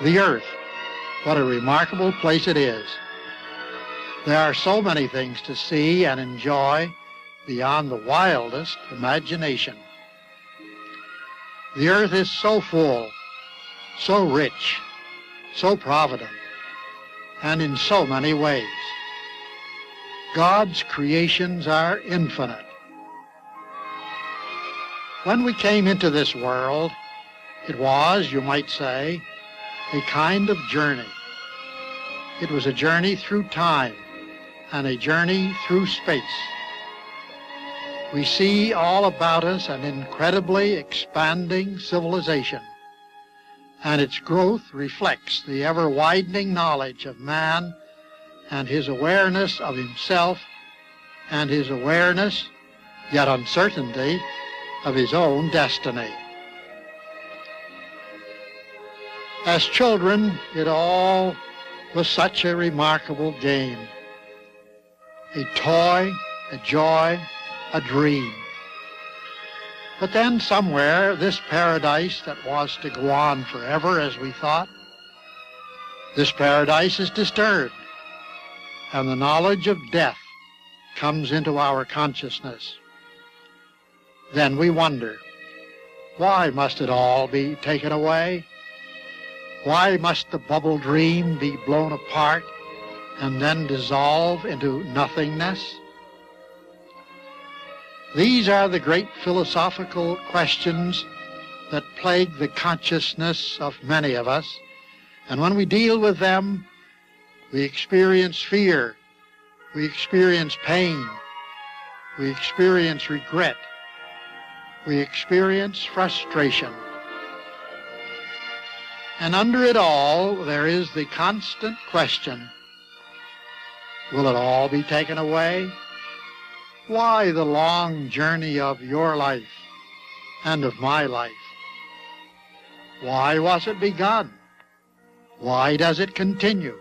The earth, what a remarkable place it is. There are so many things to see and enjoy beyond the wildest imagination. The earth is so full, so rich, so provident, and in so many ways. God's creations are infinite. When we came into this world, it was, you might say, a kind of journey. It was a journey through time and a journey through space. We see all about us an incredibly expanding civilization, and its growth reflects the ever-widening knowledge of man and his awareness of himself and his awareness, yet uncertainty, of his own destiny. As children, it all was such a remarkable game. A toy, a joy, a dream. But then somewhere, this paradise that was to go on forever, as we thought, this paradise is disturbed, and the knowledge of death comes into our consciousness. Then we wonder, why must it all be taken away? Why must the bubble dream be blown apart and then dissolve into nothingness? These are the great philosophical questions that plague the consciousness of many of us, and when we deal with them, we experience fear, we experience pain, we experience regret, we experience frustration. And under it all, there is the constant question, will it all be taken away? Why the long journey of your life and of my life? Why was it begun? Why does it continue?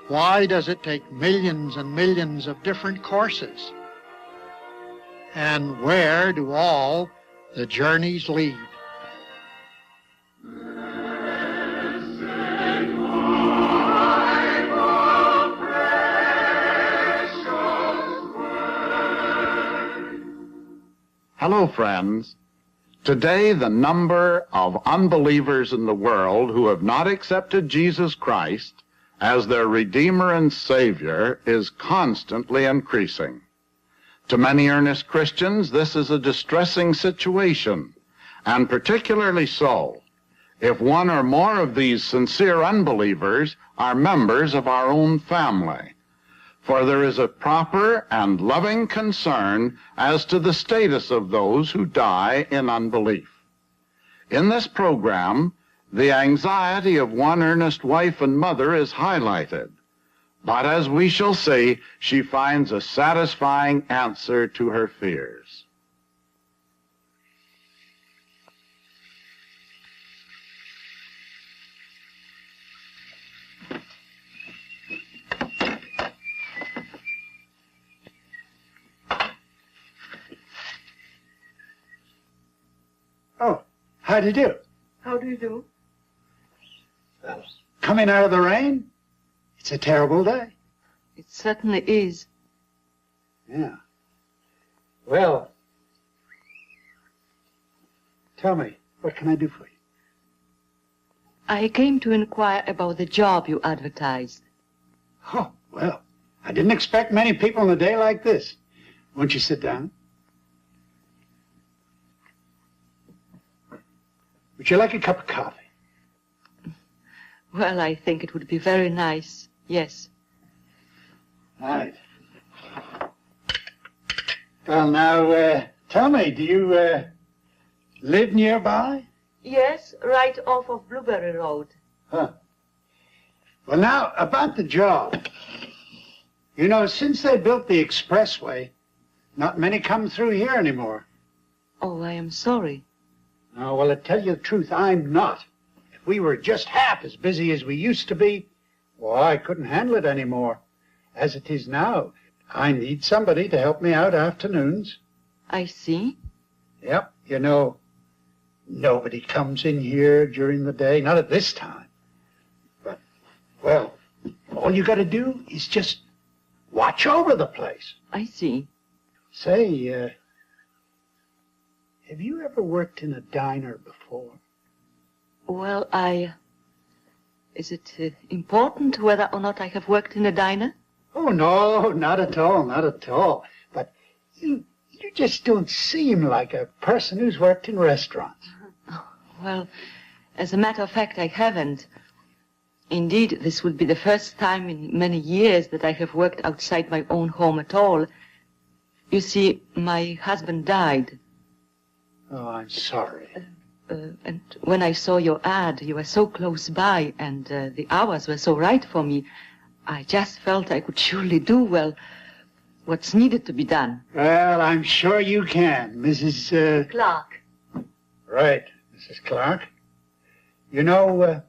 Why does it take millions and millions of different courses? And where do all the journeys lead? Hello, friends. Today, the number of unbelievers in the world who have not accepted Jesus Christ as their Redeemer and Savior is constantly increasing. To many earnest Christians, this is a distressing situation, and particularly so if one or more of these sincere unbelievers are members of our own family. For there is a proper and loving concern as to the status of those who die in unbelief. In this program, the anxiety of one earnest wife and mother is highlighted, but as we shall see, she finds a satisfying answer to her fears. Oh, how do you do? How do you do? Coming out of the rain? It's a terrible day. It certainly is. Yeah. Well, tell me, what can I do for you? I came to inquire about the job you advertised. Oh, well, I didn't expect many people on a day like this. Won't you sit down? Would you like a cup of coffee? Well, I think it would be very nice, yes. All right. Well, now, tell me, do you live nearby? Yes, right off of Blueberry Road. Huh. Well, now, about the job. You know, since they built the expressway, not many come through here anymore. Oh, I am sorry. Oh, well, to tell you the truth, I'm not. If we were just half as busy as we used to be, well, I couldn't handle it anymore. As it is now, I need somebody to help me out afternoons. I see. Yep, you know, nobody comes in here during the day, not at this time. Well, all you got to do is just watch over the place. I see. Say, have you ever worked in a diner before? Well, is it important whether or not I have worked in a diner? Oh, no, not at all, not at all. But you just don't seem like a person who's worked in restaurants. Well, as a matter of fact, I haven't. Indeed, this would be the first time in many years that I have worked outside my own home at all. You see, my husband died. Oh, I'm sorry. And when I saw your ad, you were so close by, and the hours were so right for me, I just felt I could surely do, well, what's needed to be done. Well, I'm sure you can, Mrs. Clark. Right, Mrs. Clark. You know,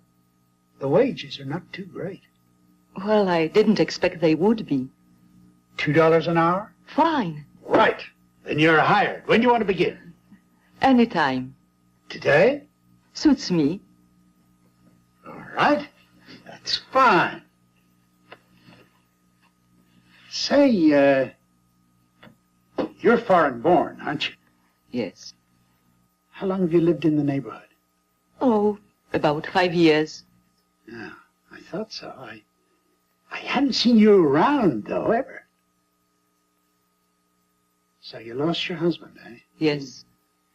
the wages are not too great. Well, I didn't expect they would be. $2 an hour? Fine. Right. Then you're hired. When do you want to begin? Anytime. Today? Suits me. All right. That's fine. Say, you're foreign born, aren't you? Yes. How long have you lived in the neighborhood? Oh, about 5 years. Yeah, I thought so. I hadn't seen you around, though, ever. So you lost your husband, eh? Yes.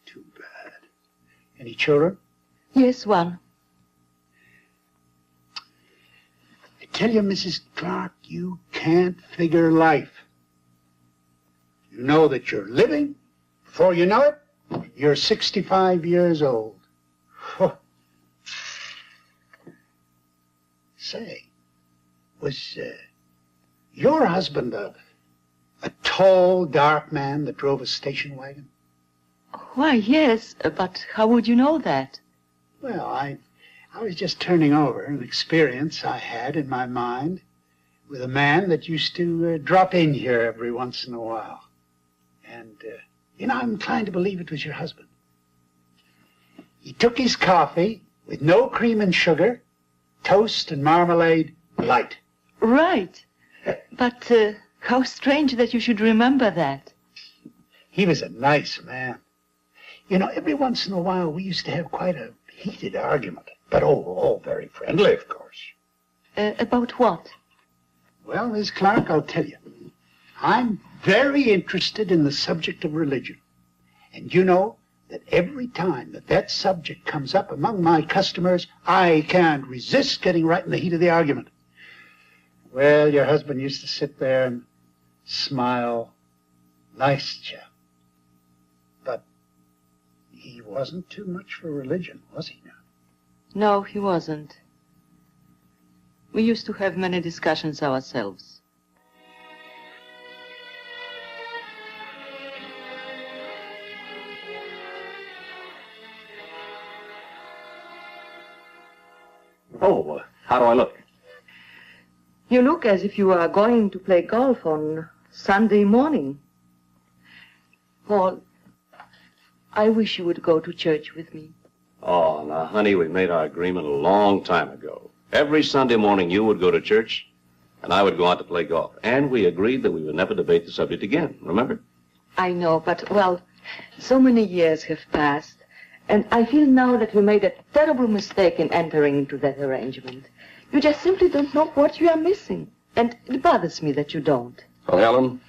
Too bad. Any children? Yes, one. I tell you, Mrs. Clark, you can't figure life. You know that you're living. Before you know it, you're 65 years old. Say, was your husband a tall, dark man that drove a station wagon? Why, yes, but how would you know that? Well, I was just turning over an experience I had in my mind with a man that used to drop in here every once in a while. And, I'm inclined to believe it was your husband. He took his coffee with no cream and sugar, toast and marmalade, light. Right. But how strange that you should remember that. He was a nice man. Every once in a while we used to have quite a heated argument. But all very friendly, of course. About what? Well, Miss Clark, I'll tell you. I'm very interested in the subject of religion. And you know that every time that subject comes up among my customers, I can't resist getting right in the heat of the argument. Well, your husband used to sit there and smile. Nice chap. But he wasn't too much for religion, was he now? No, he wasn't. We used to have many discussions ourselves. Oh, how do I look? You look as if you are going to play golf on Sunday morning. Paul, I wish you would go to church with me. Oh, now, honey, we made our agreement a long time ago. Every Sunday morning you would go to church, and I would go out to play golf. And we agreed that we would never debate the subject again, remember? I know, but, well, so many years have passed, and I feel now that we made a terrible mistake in entering into that arrangement. You just simply don't know what you are missing, and it bothers me that you don't. Well, Helen,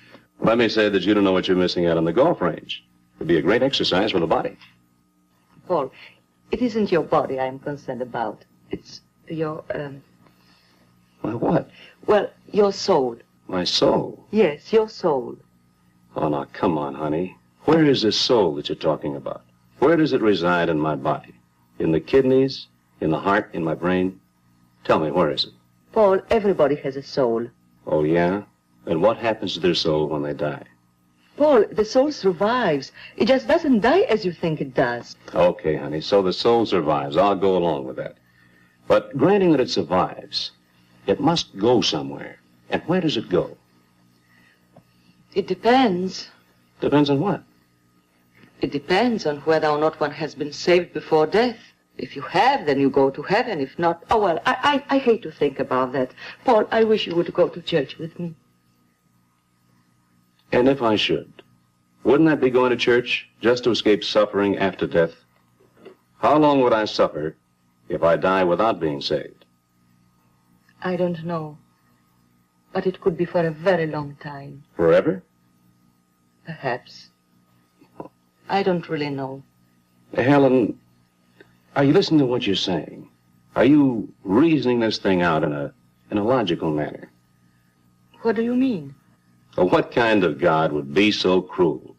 let me say that you don't know what you're missing out on the golf range. It'd be a great exercise for the body. Paul, it isn't your body I'm concerned about. It's your, My what? well, your soul. My soul? Yes, your soul. Oh, now, come on, honey. Where is this soul that you're talking about? Where does it reside in my body? In the kidneys? In the heart? In my brain? Tell me, where is it? Paul, everybody has a soul. Oh, yeah? And what happens to their soul when they die? Paul, the soul survives. It just doesn't die as you think it does. Okay, honey, so the soul survives. I'll go along with that. But granting that it survives, it must go somewhere. And where does it go? It depends. Depends on what? It depends on whether or not one has been saved before death. If you have, then you go to heaven. If not, oh well, I hate to think about that. Paul, I wish you would go to church with me. And if I should, wouldn't that be going to church just to escape suffering after death? How long would I suffer if I die without being saved? I don't know. But it could be for a very long time. Forever? Perhaps. I don't really know. Helen, are you listening to what you're saying? Are you reasoning this thing out in a logical manner? What do you mean? Well, what kind of God would be so cruel?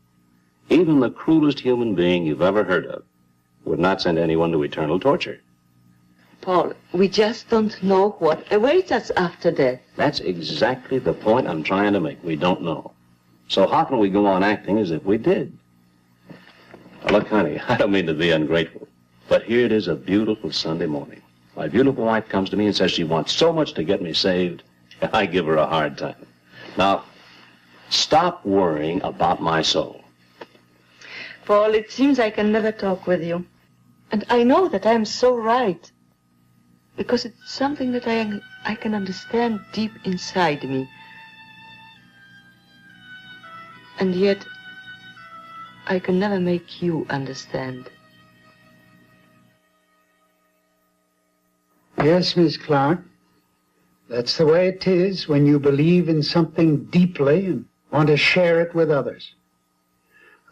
Even the cruelest human being you've ever heard of would not send anyone to eternal torture. Paul, we just don't know what awaits us after death. That's exactly the point I'm trying to make. We don't know. So how can we go on acting as if we did? Now, look, honey, I don't mean to be ungrateful, but here it is a beautiful Sunday morning. My beautiful wife comes to me and says she wants so much to get me saved, and I give her a hard time. Now, stop worrying about my soul. Paul, it seems I can never talk with you. And I know that I am so right. Because it's something that I can understand deep inside me. And yet, I can never make you understand. Yes, Miss Clark. That's the way it is when you believe in something deeply and want to share it with others.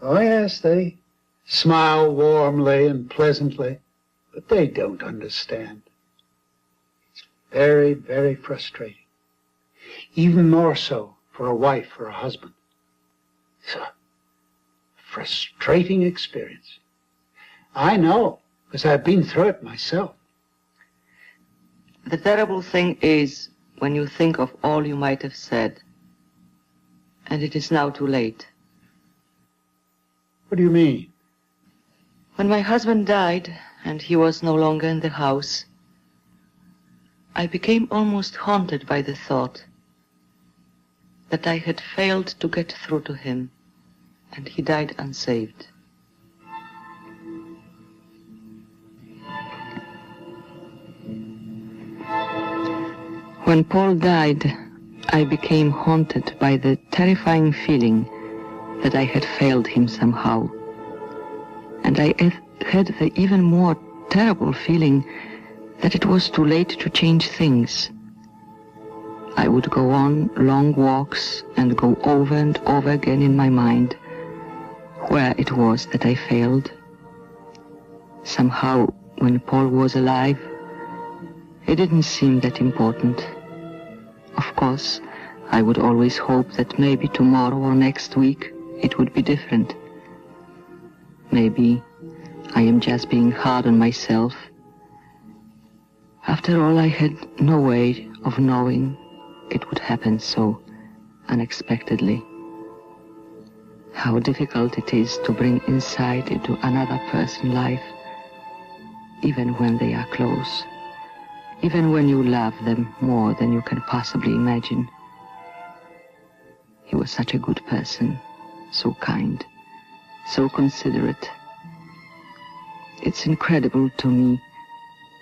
Oh, yes, they smile warmly and pleasantly, but they don't understand. It's very, very frustrating. Even more so for a wife or a husband. It's a frustrating experience. I know, because I've been through it myself. The terrible thing is when you think of all you might have said, and it is now too late. What do you mean? When my husband died and he was no longer in the house, I became almost haunted by the thought that I had failed to get through to him, and he died unsaved. When Paul died, I became haunted by the terrifying feeling that I had failed him somehow. And I had the even more terrible feeling that it was too late to change things. I would go on long walks and go over and over again in my mind where it was that I failed. Somehow, when Paul was alive, it didn't seem that important. Of course, I would always hope that maybe tomorrow or next week it would be different. Maybe I am just being hard on myself. After all, I had no way of knowing it would happen so unexpectedly. How difficult it is to bring insight into another person's life, even when they are close, even when you love them more than you can possibly imagine. He was such a good person, so kind, so considerate. It's incredible to me.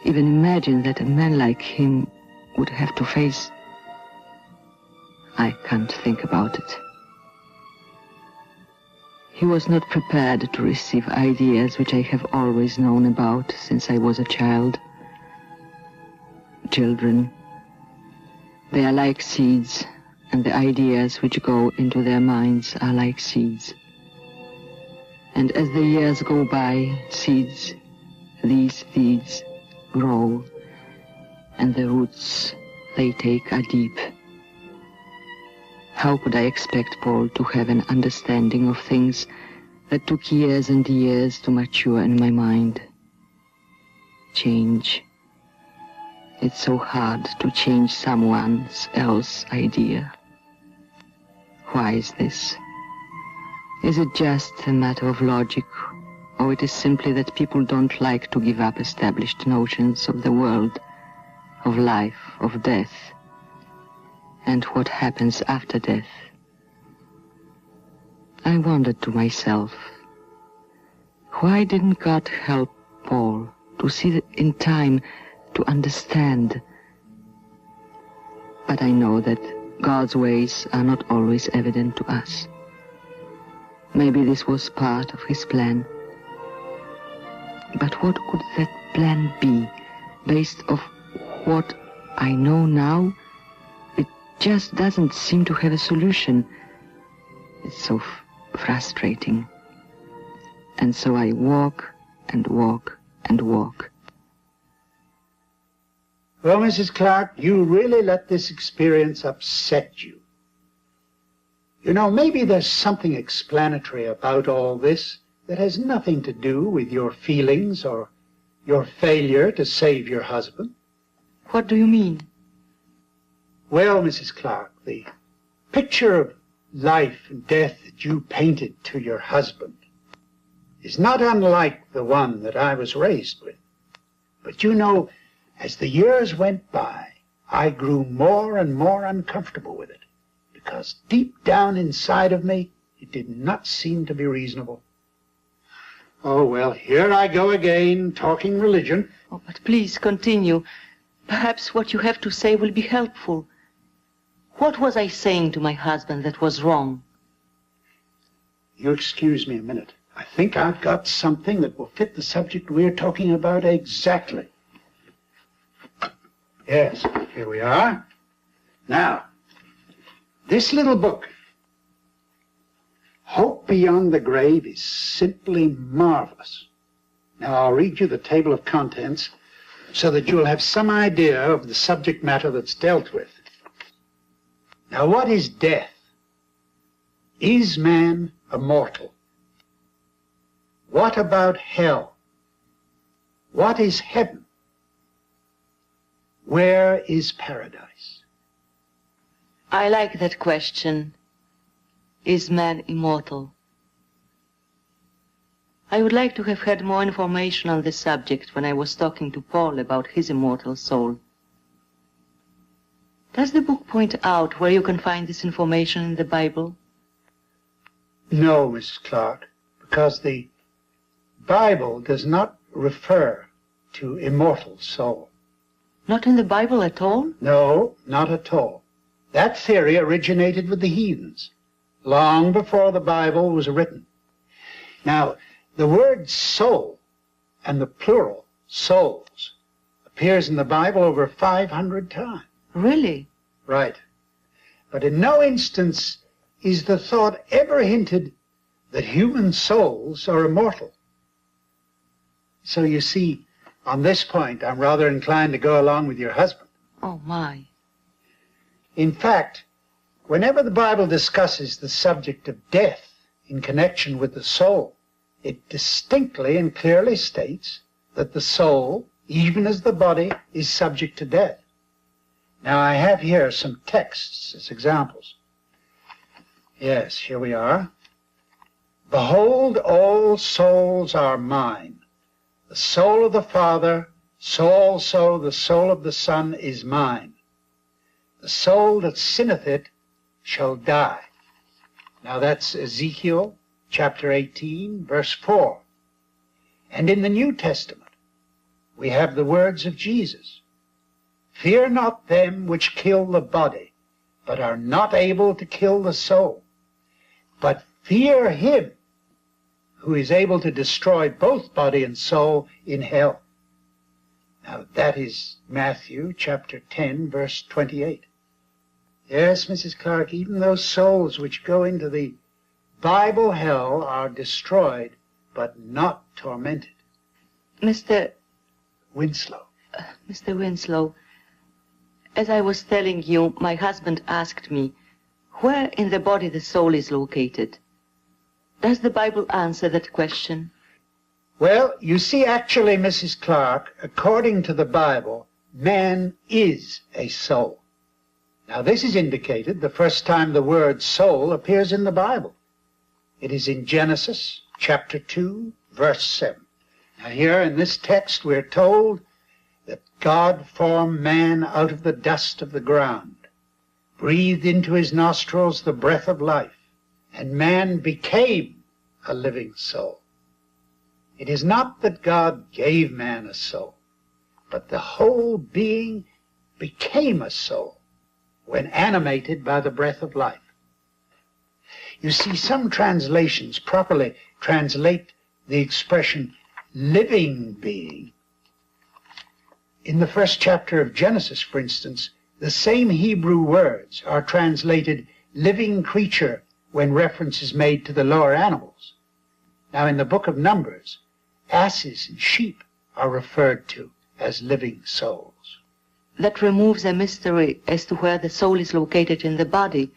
Even imagine that a man like him would have to face... I can't think about it. He was not prepared to receive ideas which I have always known about since I was a child. Children, they are like seeds, and the ideas which go into their minds are like seeds. And as the years go by, these seeds grow, and the roots they take are deep. How could I expect Paul to have an understanding of things that took years and years to mature in my mind? Change. It's so hard to change someone else's idea. Why is this? Is it just a matter of logic, or it is simply that people don't like to give up established notions of the world, of life, of death, and what happens after death? I wondered to myself, why didn't God help Paul to see in time, to understand. But I know that God's ways are not always evident to us. Maybe this was part of his plan. But what could that plan be, based on what I know now? It just doesn't seem to have a solution. It's so frustrating. And so I walk and walk and walk. Well, Mrs. Clark, you really let this experience upset you. You know, maybe there's something explanatory about all this that has nothing to do with your feelings or your failure to save your husband. What do you mean? Well, Mrs. Clark, the picture of life and death that you painted to your husband is not unlike the one that I was raised with. But you know, as the years went by, I grew more and more uncomfortable with it, because deep down inside of me, it did not seem to be reasonable. Oh, well, here I go again, talking religion. Oh, but please continue. Perhaps what you have to say will be helpful. What was I saying to my husband that was wrong? You excuse me a minute. I think I've got something that will fit the subject we're talking about exactly. Yes, here we are. Now, this little book, Hope Beyond the Grave, is simply marvelous. Now, I'll read you the table of contents so that you'll have some idea of the subject matter that's dealt with. Now, what is death? Is man immortal? What about hell? What is heaven? Where is paradise? I like that question. Is man immortal? I would like to have had more information on this subject when I was talking to Paul about his immortal soul. Does the book point out where you can find this information in the Bible? No, Mrs. Clark, because the Bible does not refer to immortal soul. Not in the Bible at all? No, not at all. That theory originated with the heathens, long before the Bible was written. Now, the word soul and the plural souls appears in the Bible over 500 times. Really? Right. But in no instance is the thought ever hinted that human souls are immortal. So you see, on this point, I'm rather inclined to go along with your husband. Oh, my. In fact, whenever the Bible discusses the subject of death in connection with the soul, it distinctly and clearly states that the soul, even as the body, is subject to death. Now, I have here some texts as examples. Yes, here we are. Behold, all souls are mine. The soul of the Father, so also the soul of the Son is mine. The soul that sinneth it shall die. Now that's Ezekiel chapter 18, verse 4. And in the New Testament, we have the words of Jesus. Fear not them which kill the body, but are not able to kill the soul. But fear him who is able to destroy both body and soul in hell. Now that is Matthew chapter 10, verse 28. Yes, Mrs. Clark, even those souls which go into the Bible hell are destroyed, but not tormented. Mr. Winslow. Mr. Winslow, as I was telling you, my husband asked me, where in the body the soul is located? Does the Bible answer that question? Well, you see, actually, Mrs. Clark, according to the Bible, man is a soul. Now, this is indicated the first time the word soul appears in the Bible. It is in Genesis chapter 2, verse 7. Now, here in this text, we're told that God formed man out of the dust of the ground, breathed into his nostrils the breath of life, and man became a living soul. It is not that God gave man a soul, but the whole being became a soul when animated by the breath of life. You see, some translations properly translate the expression living being. In the first chapter of Genesis, for instance, the same Hebrew words are translated living creature when reference is made to the lower animals. Now, in the book of Numbers, asses and sheep are referred to as living souls. That removes a mystery as to where the soul is located in the body.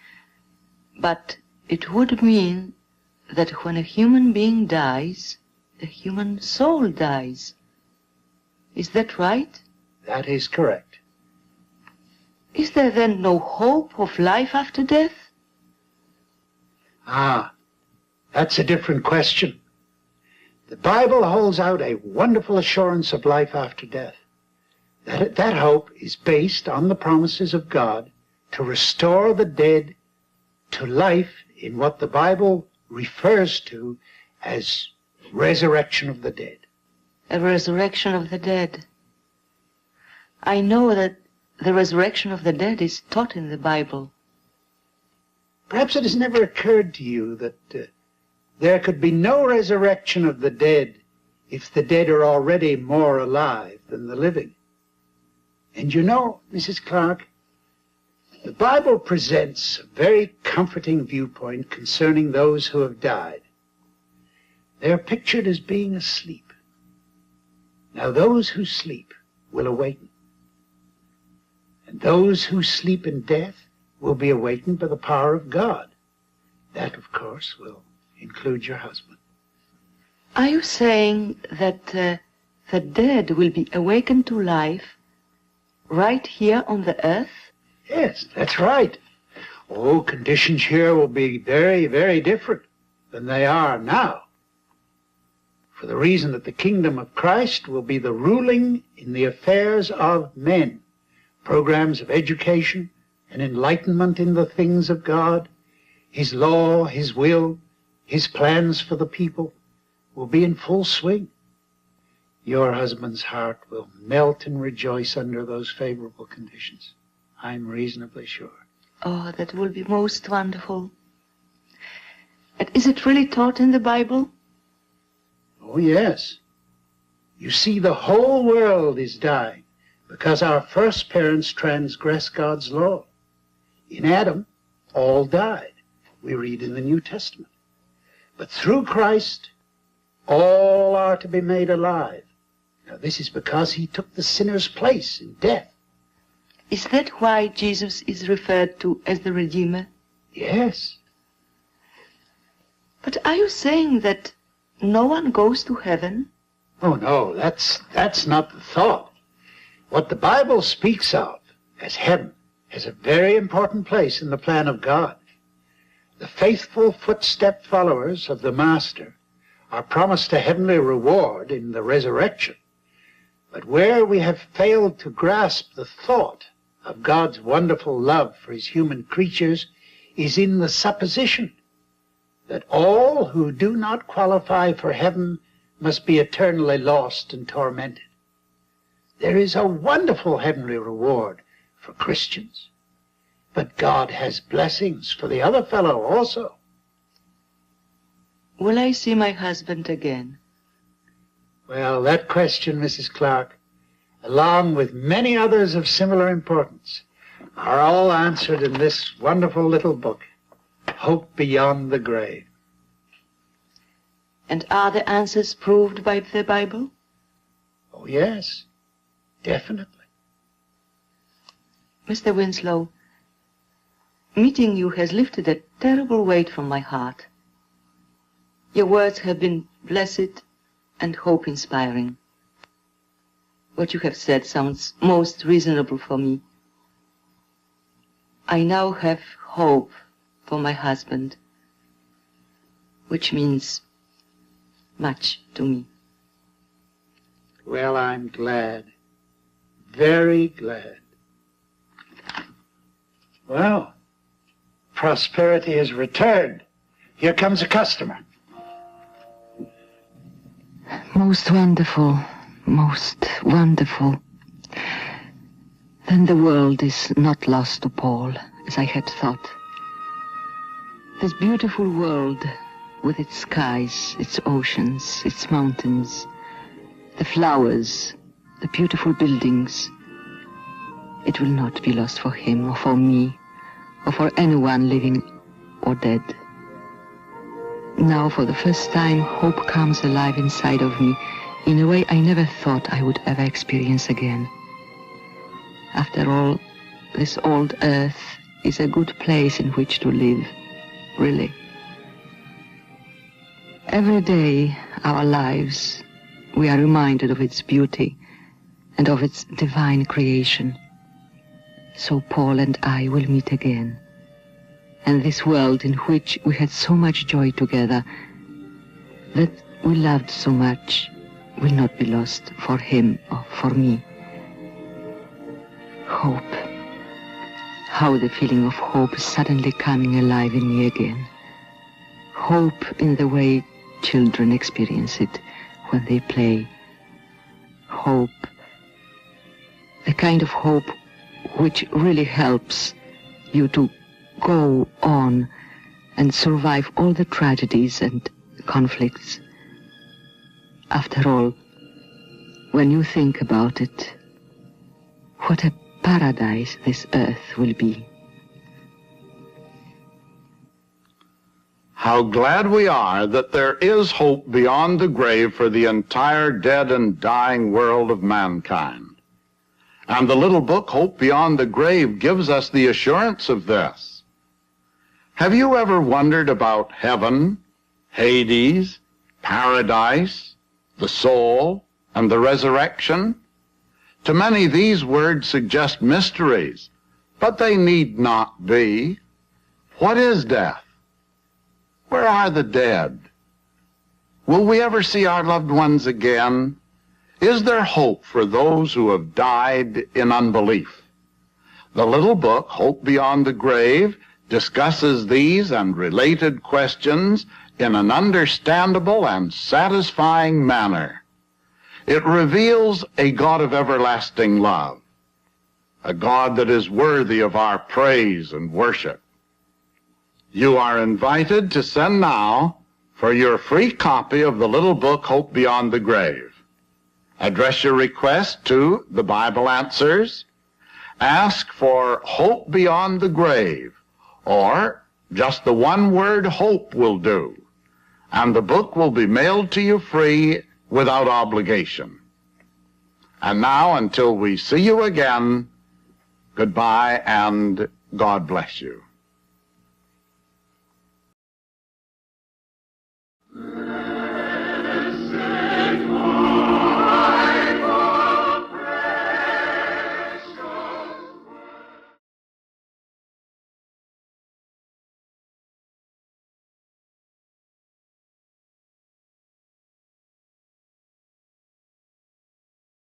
But it would mean that when a human being dies, the human soul dies. Is that right? That is correct. Is there then no hope of life after death? That's a different question. The Bible holds out a wonderful assurance of life after death. That hope is based on the promises of God to restore the dead to life in what the Bible refers to as resurrection of the dead. A resurrection of the dead. I know that the resurrection of the dead is taught in the Bible. Perhaps it has never occurred to you that there could be no resurrection of the dead if the dead are already more alive than the living. And you know, Mrs. Clark, the Bible presents a very comforting viewpoint concerning those who have died. They are pictured as being asleep. Now those who sleep will awaken. And those who sleep in death will be awakened by the power of God. That, of course, will include your husband. Are you saying that the dead will be awakened to life right here on the earth? Yes, that's right. Oh, conditions here will be very, very different than they are now, for the reason that the kingdom of Christ will be the ruling in the affairs of men. Programs of education and enlightenment in the things of God, His law, His will, His plans for the people will be in full swing. Your husband's heart will melt and rejoice under those favorable conditions. I'm reasonably sure. Oh, that will be most wonderful. And is it really taught in the Bible? Oh, yes. You see, the whole world is dying because our first parents transgressed God's law. In Adam, all died, we read in the New Testament. But through Christ, all are to be made alive. Now, this is because He took the sinner's place in death. Is that why Jesus is referred to as the Redeemer? Yes. But are you saying that no one goes to heaven? Oh, no, that's not the thought. What the Bible speaks of as heaven has a very important place in the plan of God. The faithful footstep followers of the Master are promised a heavenly reward in the resurrection. But where we have failed to grasp the thought of God's wonderful love for His human creatures is in the supposition that all who do not qualify for heaven must be eternally lost and tormented. There is a wonderful heavenly reward for Christians, but God has blessings for the other fellow also. Will I see my husband again? Well, that question, Mrs. Clark, along with many others of similar importance, are all answered in this wonderful little book, Hope Beyond the Grave. And are the answers proved by the Bible? Oh, yes, definitely. Mr. Winslow, meeting you has lifted a terrible weight from my heart. Your words have been blessed and hope-inspiring. What you have said sounds most reasonable for me. I now have hope for my husband, which means much to me. Well, I'm glad, very glad. Well, prosperity has returned. Here comes a customer. Most wonderful, most wonderful. Then the world is not lost to Paul, as I had thought. This beautiful world, with its skies, its oceans, its mountains, the flowers, the beautiful buildings, it will not be lost for him or for me or for anyone living or dead. Now, for the first time, hope comes alive inside of me in a way I never thought I would ever experience again. After all, this old earth is a good place in which to live, really. Every day, our lives, we are reminded of its beauty and of its divine creation. So Paul and I will meet again. And this world in which we had so much joy together, that we loved so much, will not be lost for him or for me. Hope. How the feeling of hope is suddenly coming alive in me again. Hope in the way children experience it when they play. Hope. The kind of hope which really helps you to go on and survive all the tragedies and conflicts. After all, when you think about it, what a paradise this earth will be. How glad we are that there is hope beyond the grave for the entire dead and dying world of mankind. And the little book, Hope Beyond the Grave, gives us the assurance of this. Have you ever wondered about heaven, Hades, paradise, the soul, and the resurrection? To many, these words suggest mysteries, but they need not be. What is death? Where are the dead? Will we ever see our loved ones again? Is there hope for those who have died in unbelief? The little book, Hope Beyond the Grave, discusses these and related questions in an understandable and satisfying manner. It reveals a God of everlasting love, a God that is worthy of our praise and worship. You are invited to send now for your free copy of the little book, Hope Beyond the Grave. Address your request to the Bible Answers. Ask for Hope Beyond the Grave, or just the one word hope will do, and the book will be mailed to you free without obligation. And now, until we see you again, goodbye and God bless you.